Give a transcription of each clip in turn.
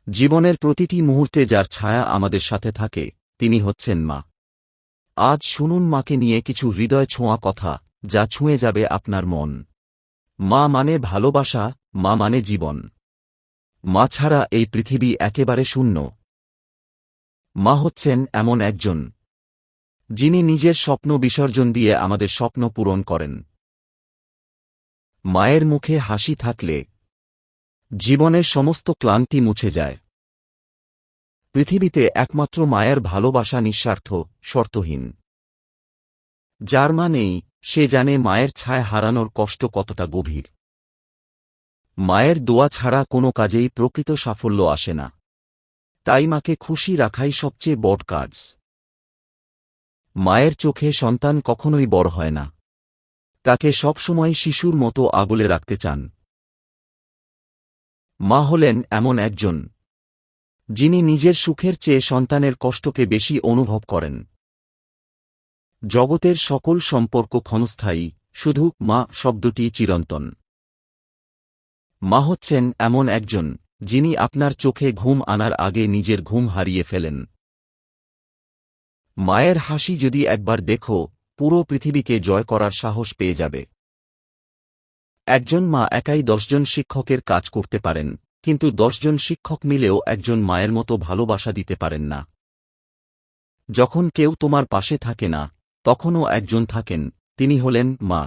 জীবনের প্রতিটি মুহূর্তে যার ছায়া আমাদের সাথে থাকে তিনি হচ্ছেন মা। আজ শুনুন মাকে নিয়ে কিছু হৃদয় ছোঁয়া কথা, যা ছুঁয়ে যাবে আপনার মন। মা মানে ভালোবাসা, মা মানে জীবন। মা ছাড়া এই পৃথিবী একেবারে শূন্য। মা হচ্ছেন এমন একজন যিনি নিজের স্বপ্ন বিসর্জন দিয়ে আমাদের স্বপ্ন পূরণ করেন। মায়ের মুখে হাসি থাকলে জীবনের সমস্ত ক্লান্তি মুছে যায়। পৃথিবীতে একমাত্র মায়ের ভালোবাসা নিঃস্বার্থ, শর্তহীন। যার মা নেই সে জানে মায়ের ছায়া হারানোর কষ্ট কতটা গভীর। মায়ের দোয়া ছাড়া কোনো কাজেই প্রকৃত সাফল্য আসে না। তাই মাকে খুশি রাখাই সবচেয়ে বড় কাজ। মায়ের চোখে সন্তান কখনোই বড় হয় না। তাকে সবসময় শিশুর মতো আগলে রাখতে চান। মা হলেন এমন একজন যিনি নিজের সুখের চেয়ে সন্তানের কষ্টকে বেশি অনুভব করেন। জগতের সকল সম্পর্ক ক্ষণস্থায়ী, শুধু মা শব্দটি চিরন্তন। মা হচ্ছেন এমন একজন যিনি আপনার চোখে ঘুম আনার আগে নিজের ঘুম হারিয়ে ফেলেন। মায়ের হাসি যদি একবার দেখো, পুরো পৃথিবীকে জয় করার সাহস পেয়ে যাবে। একজন মা একাই 10 জন শিক্ষকের কাজ করতে পারেন, কিন্তু 10 জন শিক্ষক মিলেও একজন মায়ের মতো ভালোবাসা দিতে পারেন না। যখন কেউ তোমার পাশে থাকে না, তখনও একজন থাকেন, তিনি হলেন মা।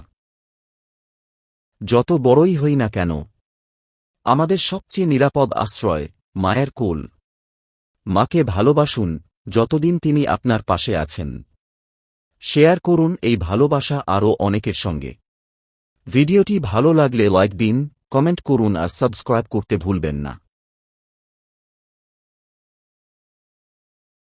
যত বড়ই হই না কেন, আমাদের সবচেয়ে নিরাপদ আশ্রয় মায়ের কোল। মাকে ভালোবাসুন যতদিন তিনি আপনার পাশে আছেন। শেয়ার করুন এই ভালোবাসা আরও অনেকের সঙ্গে। ভিডিওটি ভালো লাগলে লাইক দিন, কমেন্ট করুন আর সাবস্ক্রাইব করতে ভুলবেন না।